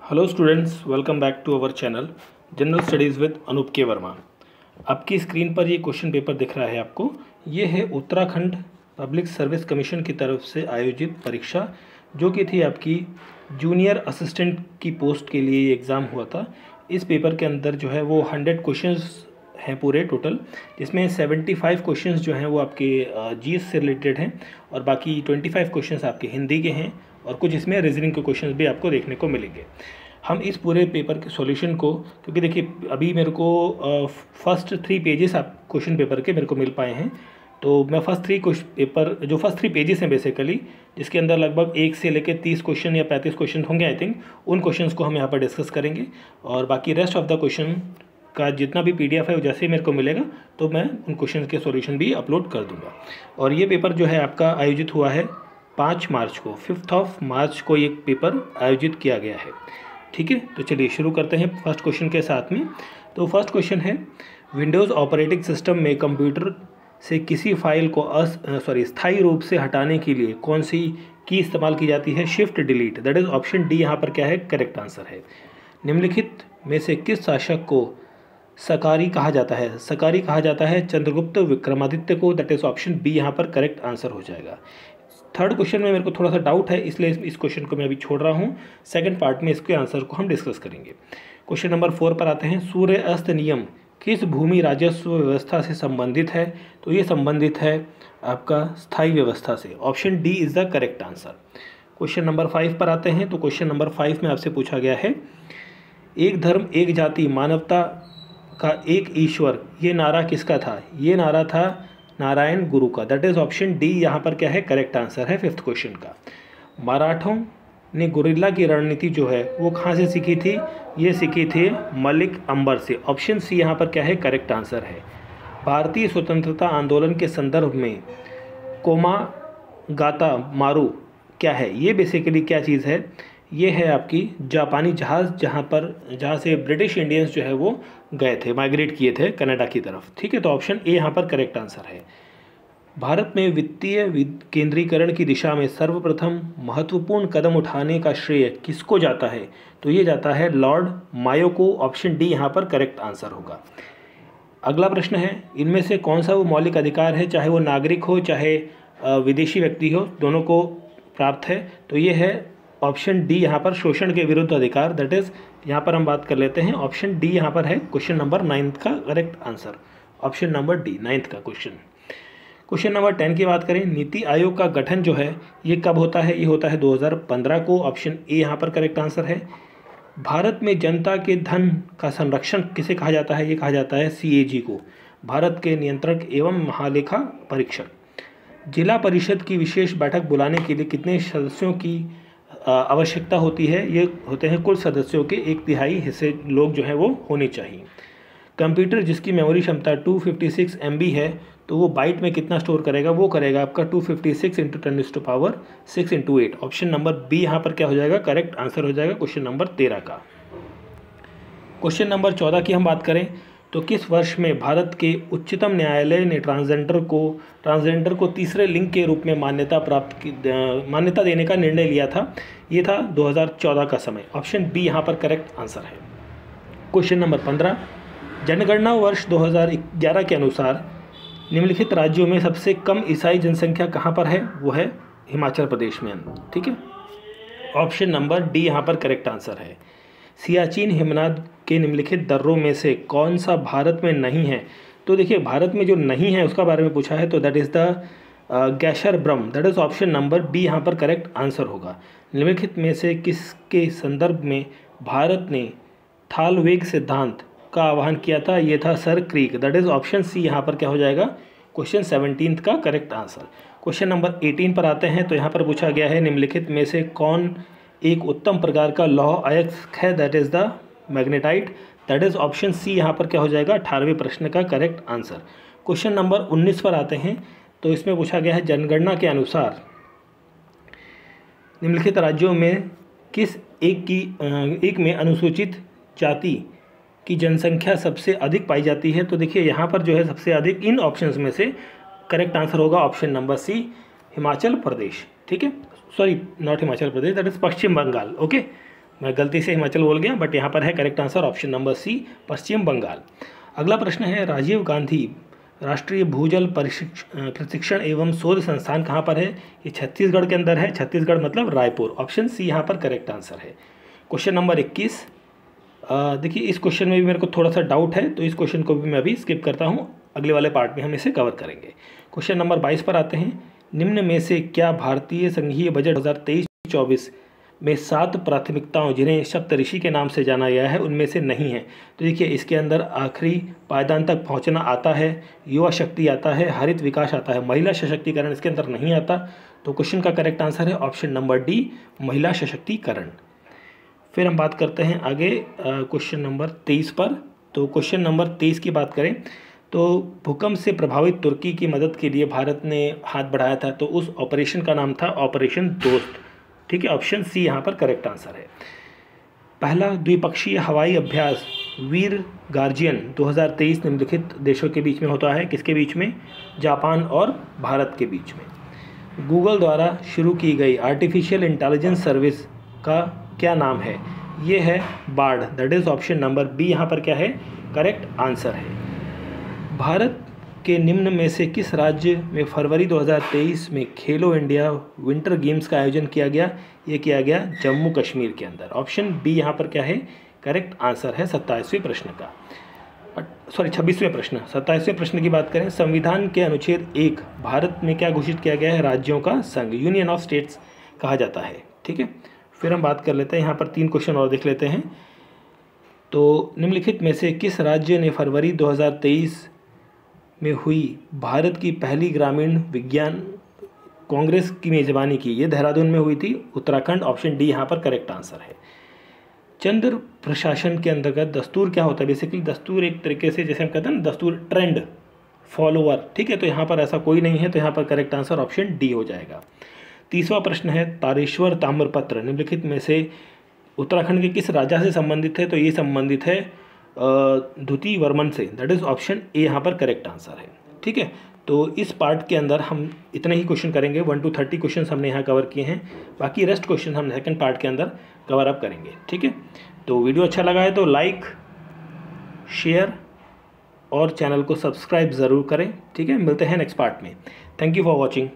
Hello students, welcome back to our channel general studies with Anoop K Verma. आपकी screen पर ये question paper दिख रहा है आपको। ये है उत्तराखंड पब्लिक सर्विस कमीशन की तरफ से आयोजित परीक्षा, जो कि थी आपकी जूनियर असिस्टेंट की पोस्ट के लिए ये एग्ज़ाम हुआ था। इस पेपर के अंदर जो है वो 100 क्वेश्चंस हैं पूरे टोटल, जिसमें 75 क्वेश्चंस जो हैं वो आपके जीएस से रिलेटेड हैं और बाकी 25 क्वेश्चंस आपके हिंदी के हैं और कुछ इसमें रीजनिंग के क्वेश्चंस भी आपको देखने को मिलेंगे। हम इस पूरे पेपर के सॉल्यूशन को, क्योंकि देखिए अभी मेरे को फर्स्ट 3 पेजेस आप क्वेश्चन पेपर के मेरे को मिल पाए हैं, तो मैं फर्स्ट 3 पेजेस हैं बेसिकली, जिसके अंदर लगभग 1 से लेकर 30 क्वेश्चन या 35 क्वेश्चन होंगे आई थिंक। उन क्वेश्चंस को हम यहाँ पर डिस्कस करेंगे और बाकी रेस्ट ऑफ द क्वेश्चन का जितना भी पीडीएफ है जैसे ही मेरे को मिलेगा तो मैं उन क्वेश्चन के सॉल्यूशन भी अपलोड कर दूंगा। और ये पेपर जो है आपका आयोजित हुआ है 5 मार्च को, 5 मार्च को ये पेपर आयोजित किया गया है। ठीक है, तो चलिए शुरू करते हैं फर्स्ट क्वेश्चन के साथ में। तो फर्स्ट क्वेश्चन है, विंडोज़ ऑपरेटिंग सिस्टम में कंप्यूटर से किसी फाइल को स्थायी रूप से हटाने के लिए कौन सी की इस्तेमाल की जाती है? Shift delete. That is option D यहाँ पर क्या है? करेक्ट आंसर है। निम्नलिखित में से किस शासक को सकारी कहा जाता है? सकारी कहा जाता है चंद्रगुप्त विक्रमादित्य को। दैट इज ऑप्शन बी यहाँ पर करेक्ट आंसर हो जाएगा। थर्ड क्वेश्चन में मेरे को थोड़ा सा डाउट है, इसलिए इस क्वेश्चन को मैं अभी छोड़ रहा हूँ। सेकंड पार्ट में इसके आंसर को हम डिस्कस करेंगे। क्वेश्चन नंबर 4 पर आते हैं। सूर्य अस्त नियम किस भूमि राजस्व व्यवस्था से संबंधित है? तो ये संबंधित है आपका स्थायी व्यवस्था से। Option D is the correct answer. Question number 5 पर आते हैं। तो क्वेश्चन नंबर 5 में आपसे पूछा गया है, एक धर्म एक जाति मानवता का एक ईश्वर, ये नारा किसका था? ये नारा था नारायण गुरु का। दैट इज ऑप्शन डी यहाँ पर क्या है? करेक्ट आंसर है फिफ्थ क्वेश्चन का। मराठों ने गुरिल्ला की रणनीति जो है वो कहाँ से सीखी थी? ये सीखी थी मलिक अंबर से। ऑप्शन सी यहाँ पर क्या है? करेक्ट आंसर है। भारतीय स्वतंत्रता आंदोलन के संदर्भ में कोमागाता मारू क्या है? ये बेसिकली क्या चीज़ है? ये है आपकी जापानी जहाज़, जहाँ से ब्रिटिश इंडियंस जो है वो गए थे, माइग्रेट किए थे कनाडा की तरफ। ठीक है, तो ऑप्शन ए यहाँ पर करेक्ट आंसर है। भारत में वित्तीय केंद्रीकरण की दिशा में सर्वप्रथम महत्वपूर्ण कदम उठाने का श्रेय किसको जाता है? तो ये जाता है लॉर्ड मायो को। ऑप्शन डी यहाँ पर करेक्ट आंसर होगा। अगला प्रश्न है, इनमें से कौन सा वो मौलिक अधिकार है, चाहे वो नागरिक हो चाहे विदेशी व्यक्ति हो, दोनों को प्राप्त है? तो ये है ऑप्शन डी यहाँ पर शोषण के विरुद्ध अधिकार। दैट इज यहाँ पर हम बात कर लेते हैं, ऑप्शन डी यहाँ पर है क्वेश्चन नंबर 9 का correct answer. Option number D 9 का क्वेश्चन। क्वेश्चन नंबर 10 की बात करें, नीति आयोग का गठन जो है ये कब होता है? ये होता है 2015 को। ऑप्शन ए यहाँ पर करेक्ट आंसर है। भारत में जनता के धन का संरक्षण किसे कहा जाता है? ये कहा जाता है CAG को, भारत के नियंत्रक एवं महालेखा परीक्षक। जिला परिषद की विशेष बैठक बुलाने के लिए कितने सदस्यों की आवश्यकता होती है? ये होते हैं कुल सदस्यों के 1/3 हिस्से लोग जो हैं वो होने चाहिए। कंप्यूटर जिसकी मेमोरी क्षमता 256 MB है, तो वो बाइट में कितना स्टोर करेगा? वो करेगा आपका 256 × 10⁻6 × 8। ऑप्शन नंबर बी यहाँ पर क्या हो जाएगा? करेक्ट आंसर हो जाएगा क्वेश्चन नंबर 13 का। क्वेश्चन नंबर 14 की हम बात करें तो किस वर्ष में भारत के उच्चतम न्यायालय ने ट्रांसजेंडर को तीसरे लिंग के रूप में मान्यता देने का निर्णय लिया था? ये था 2014 का समय। ऑप्शन बी यहाँ पर करेक्ट आंसर है। क्वेश्चन नंबर 15, जनगणना वर्ष 2011 के अनुसार निम्नलिखित राज्यों में सबसे कम ईसाई जनसंख्या कहाँ पर है? वो है हिमाचल प्रदेश में। ठीक है, ऑप्शन नंबर डी यहाँ पर करेक्ट आंसर है। सियाचिन हिमनद के निम्नलिखित दर्रों में से कौन सा भारत में नहीं है? तो देखिए भारत में जो नहीं है उसका बारे में पूछा है, तो that is the Gasherbrum. That is option number B यहाँ पर करेक्ट आंसर होगा। निम्नलिखित में से किसके संदर्भ में भारत ने थालवेग सिद्धांत का आह्वान किया था? ये था Sir Creek. That is option C यहाँ पर क्या हो जाएगा? क्वेश्चन 17 का करेक्ट आंसर। क्वेश्चन नंबर 18 पर आते हैं। तो यहाँ पर पूछा गया है, निम्नलिखित में से कौन एक उत्तम प्रकार का लौह अयस्क है? That is the magnetite. That is option C यहाँ पर क्या हो जाएगा? 18वें प्रश्न का करेक्ट आंसर। क्वेश्चन नंबर 19 पर आते हैं। तो इसमें पूछा गया है, जनगणना के अनुसार निम्नलिखित राज्यों में किस एक में अनुसूचित जाति की जनसंख्या सबसे अधिक पाई जाती है? तो देखिए यहाँ पर जो है सबसे अधिक इन ऑप्शंस में से करेक्ट आंसर होगा option number C, Himachal Pradesh. ठीक है, sorry not Himachal Pradesh, that is Paschim Bangal. Okay, मैं गलती से हिमाचल बोल गया, बट यहाँ पर है correct answer option number C, Paschim Bengal. अगला प्रश्न है, राजीव गांधी राष्ट्रीय भूजल प्रशिक्षण एवं शोध संस्थान कहाँ पर है? ये छत्तीसगढ़ के अंदर है। छत्तीसगढ़ मतलब रायपुर। ऑप्शन सी यहाँ पर करेक्ट आंसर है। क्वेश्चन नंबर 21, देखिए इस क्वेश्चन में भी मेरे को थोड़ा सा डाउट है, तो इस क्वेश्चन को भी मैं अभी स्किप करता हूँ, अगले वाले पार्ट में हम इसे कवर करेंगे। क्वेश्चन नंबर 22 पर आते हैं। निम्न में से क्या भारतीय संघीय बजट 2023-24 में 7 प्राथमिकताओं जिन्हें सप्तऋषि के नाम से जाना गया है उनमें से नहीं है? तो देखिए इसके अंदर आखिरी पायदान तक पहुंचना आता है, युवा शक्ति आता है, हरित विकास आता है, महिला सशक्तिकरण इसके अंदर नहीं आता। तो क्वेश्चन का करेक्ट आंसर है ऑप्शन नंबर डी, महिला सशक्तिकरण। फिर हम बात करते हैं आगे क्वेश्चन नंबर 23 पर। तो क्वेश्चन नंबर 23 की बात करें तो भूकंप से प्रभावित तुर्की की मदद के लिए भारत ने हाथ बढ़ाया था, तो उस ऑपरेशन का नाम था ऑपरेशन दोस्त। ठीक है, ऑप्शन सी यहाँ पर करेक्ट आंसर है। पहला द्विपक्षीय हवाई अभ्यास वीर गार्जियन 2023 निम्नलिखित देशों के बीच में होता है। किसके बीच में? जापान और भारत के बीच में। गूगल द्वारा शुरू की गई आर्टिफिशियल इंटेलिजेंस सर्विस का क्या नाम है? ये है bard, that is option number B यहाँ पर क्या है? करेक्ट आंसर है। भारत के निम्न में से किस राज्य में फरवरी 2023 में खेलो इंडिया विंटर गेम्स का आयोजन किया गया? ये किया गया जम्मू कश्मीर के अंदर। ऑप्शन बी यहाँ पर क्या है? करेक्ट आंसर है 27वें प्रश्न का। 26वें प्रश्न। 27वें प्रश्न की बात करें, संविधान के अनुच्छेद 1 भारत में क्या घोषित किया गया है? राज्यों का संघ, यूनियन ऑफ स्टेट्स कहा जाता है। ठीक है, फिर हम बात कर लेते हैं, यहाँ पर 3 क्वेश्चन और देख लेते हैं। तो निम्नलिखित में से किस राज्य ने फरवरी 2023 में हुई भारत की पहली ग्रामीण विज्ञान कांग्रेस की मेजबानी की? ये देहरादून में हुई थी, उत्तराखंड। ऑप्शन डी यहाँ पर करेक्ट आंसर है। चंद्र प्रशासन के अंतर्गत दस्तूर क्या होता है? बेसिकली दस्तूर एक तरीके से जैसे हम कहते हैं ना, दस्तूर ट्रेंड फॉलोअर। ठीक है, तो यहाँ पर ऐसा कोई नहीं है, तो यहाँ पर करेक्ट आंसर ऑप्शन डी हो जाएगा। 30वां प्रश्न है, तारेश्वर ताम्रपत्र निम्नलिखित में से उत्तराखंड के किस राजा से संबंधित है? तो ये संबंधित है द्वितीय वर्मन से, दैट इज ऑप्शन ए यहाँ पर करेक्ट आंसर है। ठीक है, तो इस पार्ट के अंदर हम इतने ही क्वेश्चन करेंगे। 1 to 30 क्वेश्चन हमने यहाँ कवर किए हैं, बाकी रेस्ट क्वेश्चन हम सेकंड पार्ट के अंदर कवर अप करेंगे। ठीक है, तो वीडियो अच्छा लगा है तो लाइक, शेयर और चैनल को सब्सक्राइब ज़रूर करें। ठीक है, मिलते हैं नेक्स्ट पार्ट में। Thank you for watching.